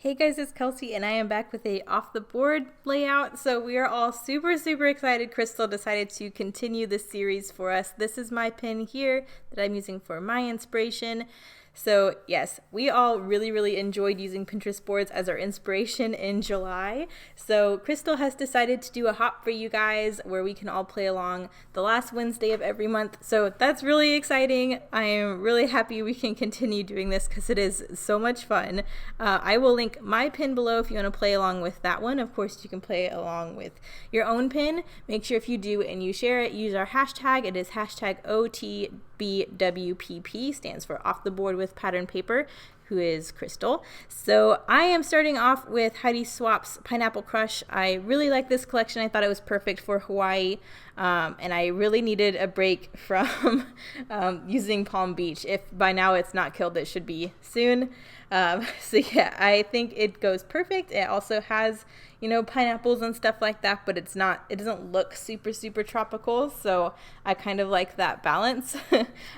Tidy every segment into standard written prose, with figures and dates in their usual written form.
Hey guys, it's Kelsey and I am back with a off the board layout. So we are all super excited. Crystal decided to continue this series for us. This is my pin here that I'm using for my inspiration. So yes, we all really enjoyed using Pinterest boards as our inspiration in July. So Crystal has decided to do a hop for you guys where we can all play along the last Wednesday of every month. So that's really exciting. I am really happy we can continue doing this because it is so much fun. I will link my pin below if you want to play along with that one. Of course, you can play along with your own pin. Make sure if you do and you share it, use our hashtag. It is hashtag OTBWPP, stands for Off the Board with Pattern Paper, who is Crystal. So I am starting off with Heidi Swap's Pineapple Crush. I really like this collection. I thought it was perfect for Hawaii, and I really needed a break from using Palm Beach. If by now it's not killed, it should be soon. So yeah, I think it goes perfect. It also has, pineapples and stuff like that, but it doesn't look super tropical. So I kind of like that balance.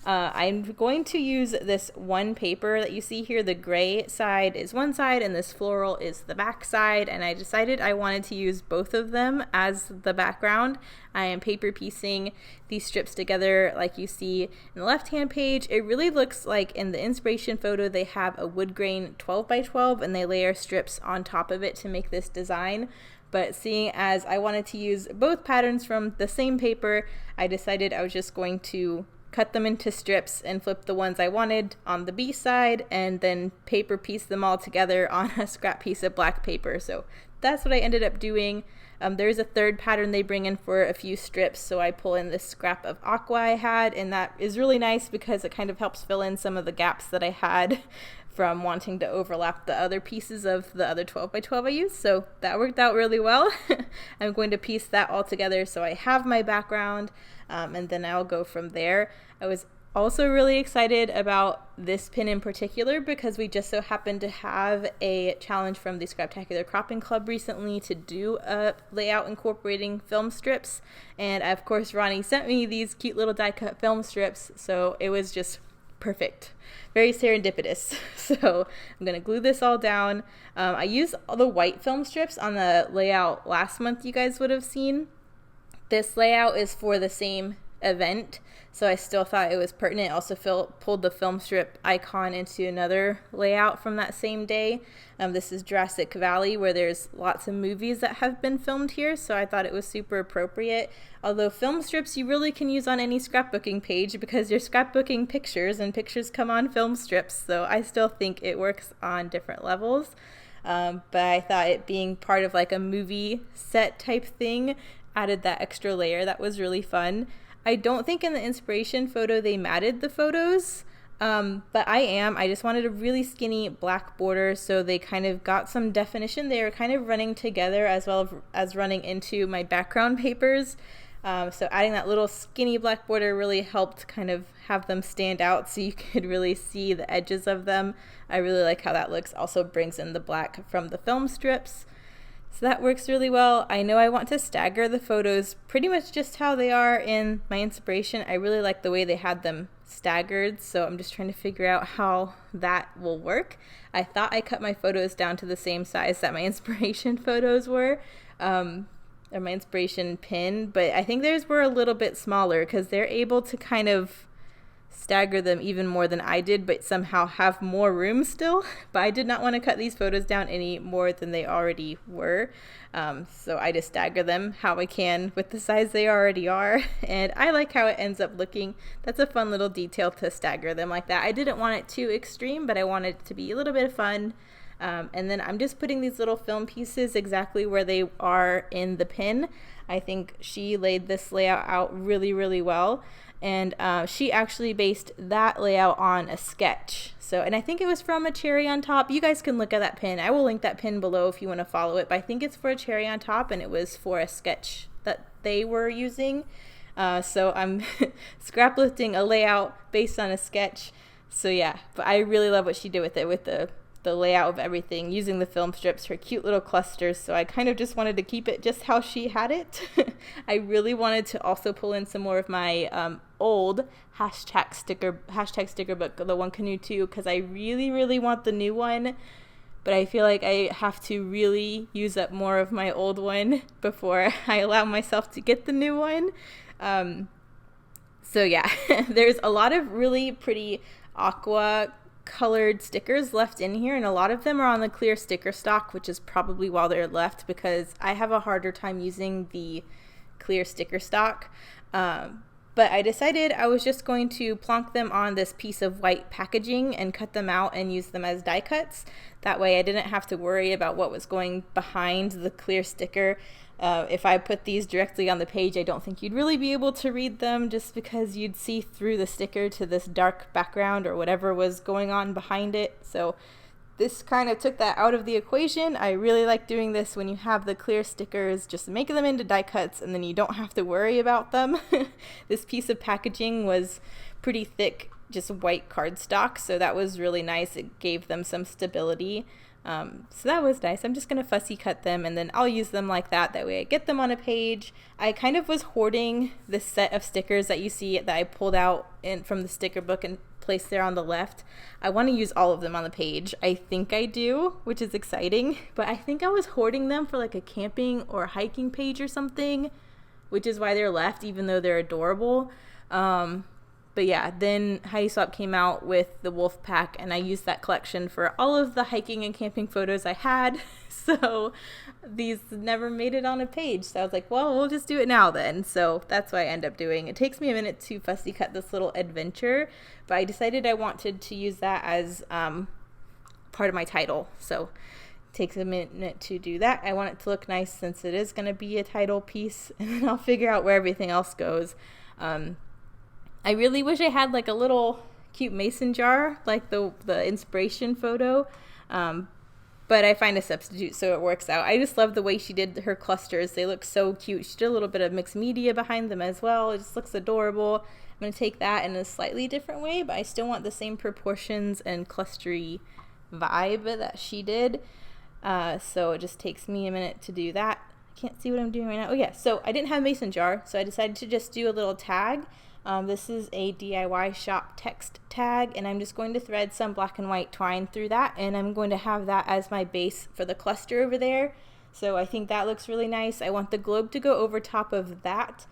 I'm going to use this one paper that you see here. The gray side is one side and this floral is the back side. And I decided I wanted to use both of them as the background. I am paper piecing these strips together like you see in the left-hand page. It really looks like in the inspiration photo they have a wood grain 12 by 12 and they layer strips on top of it to make this design. But seeing as I wanted to use both patterns from the same paper, I decided I was just going to cut them into strips and flip the ones I wanted on the B side and then paper piece them all together on a scrap piece of black paper. So that's what I ended up doing. There's a third pattern they bring in for a few strips, so I pull in this scrap of aqua I had, and that is really nice because it kind of helps fill in some of the gaps that I had from wanting to overlap the other pieces of the other 12 by 12 I used, so that worked out really well. I'm going to piece that all together so I have my background, and then I'll go from there. I was also really excited about this pin in particular because we just so happened to have a challenge from the Scraptacular Cropping Club recently to do a layout incorporating film strips, and of course Ronnie sent me these cute little die cut film strips, so it was just perfect. Very serendipitous. So I'm going to glue this all down. I used all the white film strips on the layout last month you guys would have seen. This layout is for the same event, so I still thought it was pertinent. Also pulled the film strip icon into another layout from that same day. This is Jurassic Valley, where there's lots of movies that have been filmed here, so I thought it was super appropriate. Although film strips you really can use on any scrapbooking page because you're scrapbooking pictures and pictures come on film strips, so I still think it works on different levels. But I thought it being part of like a movie set type thing added that extra layer that was really fun. I don't think in the inspiration photo they matted the photos, but I just wanted a really skinny black border so they kind of got some definition. They were kind of running together as well as running into my background papers. So adding that little skinny black border really helped kind of have them stand out so you could really see the edges of them. I really like how that looks. Also brings in the black from the film strips. So that works really well. I know I want to stagger the photos pretty much just how they are in my inspiration. I really like the way they had them staggered, so I'm just trying to figure out how that will work. I thought I cut my photos down to the same size that my inspiration photos were, or my inspiration pin, but I think theirs were a little bit smaller because they're able to kind of stagger them even more than I did, but somehow have more room still. But I did not want to cut these photos down any more than they already were. So I just stagger them how I can with the size they already are. And I like how it ends up looking. That's a fun little detail to stagger them like that. I didn't want it too extreme, but I wanted it to be a little bit of fun. And then I'm just putting these little film pieces exactly where they are in the pin. I think she laid this layout out really well. And she actually based that layout on a sketch. And I think it was from a cherry on top. You guys can look at that pin. I will link that pin below if you want to follow it. But I think it's for a cherry on top, and it was for a sketch that they were using. So I'm scraplifting a layout based on a sketch. So yeah, but I really love what she did with it, with the layout of everything, using the film strips, her cute little clusters. So I kind of just wanted to keep it just how she had it. I really wanted to also pull in some more of my old hashtag sticker book, the One Canoe 2, because I really want the new one, but I feel like I have to really use up more of my old one before I allow myself to get the new one. So yeah, there's a lot of really pretty aqua colored stickers left in here, and a lot of them are on the clear sticker stock, which is probably why they're left, because I have a harder time using the clear sticker stock. But I decided I was just going to plonk them on this piece of white packaging and cut them out and use them as die cuts. That way I didn't have to worry about what was going behind the clear sticker. If I put these directly on the page, I don't think you'd really be able to read them, just because you'd see through the sticker to this dark background or whatever was going on behind it. So this kind of took that out of the equation. I really like doing this when you have the clear stickers, just make them into die cuts and then you don't have to worry about them. This piece of packaging was pretty thick, just white cardstock, so that was really nice. It gave them some stability. So that was nice. I'm just going to fussy cut them and then I'll use them like that. That way I get them on a page. I kind of was hoarding this set of stickers that you see that I pulled out from the sticker book and placed there on the left. I want to use all of them on the page. I think I do, which is exciting. But I think I was hoarding them for like a camping or hiking page or something, which is why they're left, even though they're adorable. But yeah, then Heidi Swap came out with the wolf pack, and I used that collection for all of the hiking and camping photos I had. So these never made it on a page. So I was like, well, we'll just do it now then. So that's what I end up doing. It takes me a minute to fussy cut this little adventure, but I decided I wanted to use that as part of my title. So it takes a minute to do that. I want it to look nice since it is going to be a title piece, and then I'll figure out where everything else goes. I really wish I had like a little cute mason jar, like the inspiration photo, but I find a substitute so it works out. I just love the way she did her clusters. They look so cute. She did a little bit of mixed media behind them as well. It just looks adorable. I'm going to take that in a slightly different way, but I still want the same proportions and clustery vibe that she did. So it just takes me a minute to do that. I can't see what I'm doing right now. Oh yeah, so I didn't have a mason jar, so I decided to just do a little tag. This is a DIY shop text tag, and I'm just going to thread some black and white twine through that, and I'm going to have that as my base for the cluster over there. So I think that looks really nice. I want the globe to go over top of that,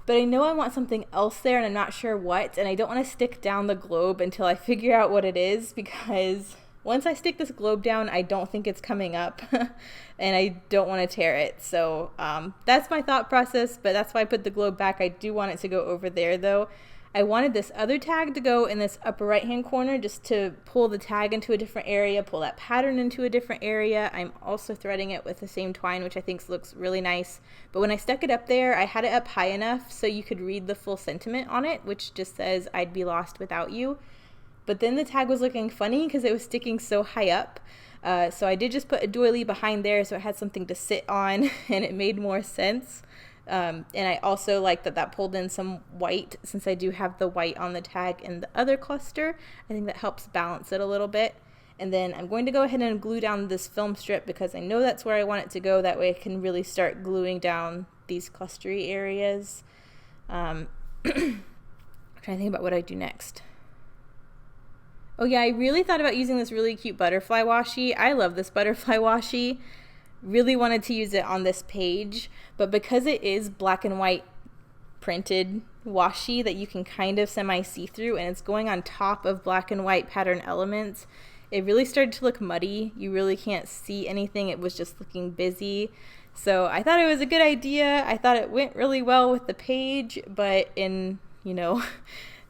but I know I want something else there, and I'm not sure what, and I don't want to stick down the globe until I figure out what it is, because once I stick this globe down, I don't think it's coming up, and I don't want to tear it. So that's my thought process, but that's why I put the globe back. I do want it to go over there, though. I wanted this other tag to go in this upper right-hand corner, just to pull the tag into a different area, pull that pattern into a different area. I'm also threading it with the same twine, which I think looks really nice. But when I stuck it up there, I had it up high enough so you could read the full sentiment on it, which just says, "I'd be lost without you." But then the tag was looking funny because it was sticking so high up. So I did just put a doily behind there so it had something to sit on and it made more sense. And I also like that pulled in some white, since I do have the white on the tag in the other cluster. I think that helps balance it a little bit. And then I'm going to go ahead and glue down this film strip because I know that's where I want it to go. That way I can really start gluing down these clustery areas. I'm trying to think about what I do next. Oh yeah, I really thought about using this really cute butterfly washi. I love this butterfly washi. Really wanted to use it on this page, but because it is black and white printed washi that you can kind of semi-see-through, and it's going on top of black and white pattern elements, it really started to look muddy. You really can't see anything. It was just looking busy. So I thought it was a good idea. I thought it went really well with the page, but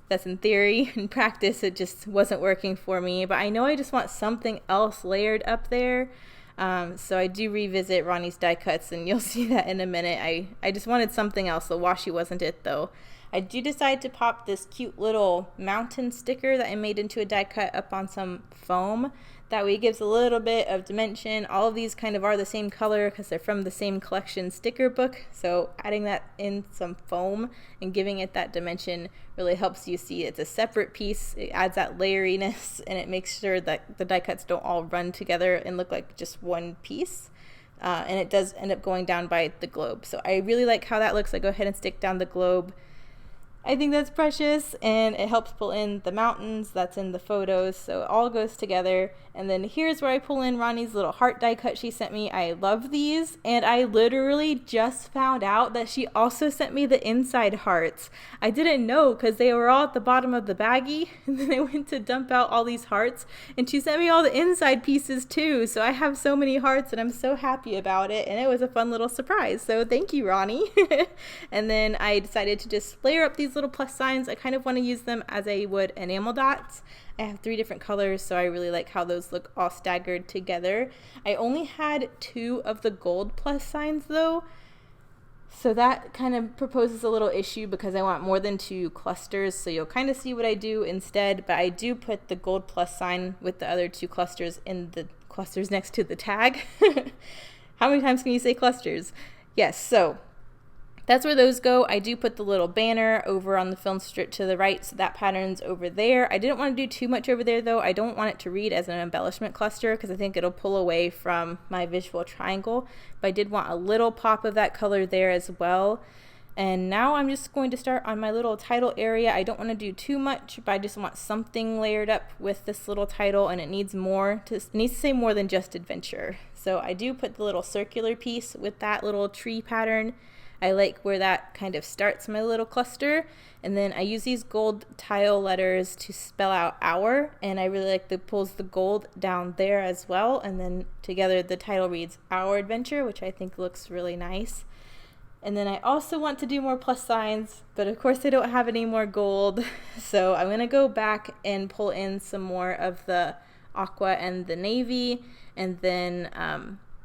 that's in theory. In practice, it just wasn't working for me. But I know I just want something else layered up there. So I do revisit Ronnie's die cuts, and you'll see that in a minute. I just wanted something else. The washi wasn't it, though. I do decide to pop this cute little mountain sticker that I made into a die cut up on some foam. That way it gives a little bit of dimension. All of these kind of are the same color because they're from the same collection sticker book. So adding that in some foam and giving it that dimension really helps you see it's a separate piece. It adds that layeriness, and it makes sure that the die cuts don't all run together and look like just one piece. And it does end up going down by the globe. So I really like how that looks. I go ahead and stick down the globe. I think that's precious, and it helps pull in the mountains that's in the photos, so it all goes together. And then here's where I pull in Ronnie's little heart die cut she sent me. I love these, and I literally just found out that she also sent me the inside hearts. I didn't know because they were all at the bottom of the baggie, and then I went to dump out all these hearts, and she sent me all the inside pieces too. So I have so many hearts, and I'm so happy about it, and it was a fun little surprise. So thank you, Ronnie. And then I decided to just layer up these little plus signs. I kind of want to use them as I would enamel dots. I have 3 different colors, so I really like how those look all staggered together. I only had 2 of the gold plus signs though, so that kind of proposes a little issue because I want more than 2 clusters, so you'll kind of see what I do instead. But I do put the gold plus sign with the other 2 clusters in the clusters next to the tag. How many times can you say clusters? Yes, so that's where those go. I do put the little banner over on the film strip to the right, so that pattern's over there. I didn't want to do too much over there though. I don't want it to read as an embellishment cluster because I think it'll pull away from my visual triangle, but I did want a little pop of that color there as well. And now I'm just going to start on my little title area. I don't want to do too much, but I just want something layered up with this little title, and it needs to say more than just adventure. So I do put the little circular piece with that little tree pattern. I like where that kind of starts my little cluster, and then I use these gold tile letters to spell out hour, and I really like that pulls the gold down there as well, and then together the title reads Our Adventure, which I think looks really nice. And then I also want to do more plus signs, but of course I don't have any more gold, so I'm going to go back and pull in some more of the aqua and the navy, and then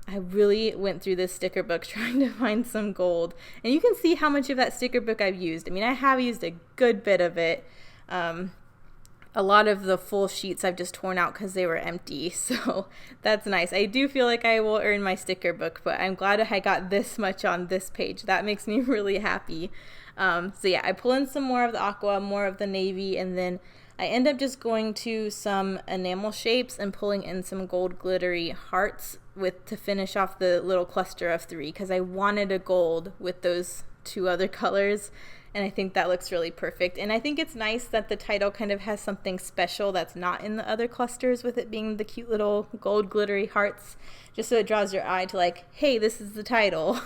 I really went through this sticker book trying to find some gold. And you can see how much of that sticker book I've used. I mean, I have used a good bit of it. A lot of the full sheets I've just torn out because they were empty. So that's nice. I do feel like I will earn my sticker book, but I'm glad I got this much on this page. That makes me really happy. So yeah, I pull in some more of the aqua, more of the navy, and then I end up just going to some enamel shapes and pulling in some gold glittery hearts to finish off the little cluster of 3 because I wanted a gold with those 2 other colors, and I think that looks really perfect. And I think it's nice that the title kind of has something special that's not in the other clusters, with it being the cute little gold glittery hearts, just so it draws your eye to like, hey, this is the title.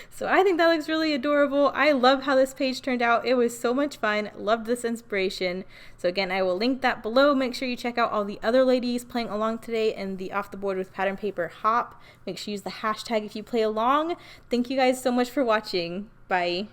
So I think that looks really adorable. I love how this page turned out. It was so much fun. Loved this inspiration. So again, I will link that below. Make sure you check out all the other ladies playing along today in the Off the Board with Pattern Paper hop. Make sure you use the hashtag if you play along. Thank you guys so much for watching. Bye.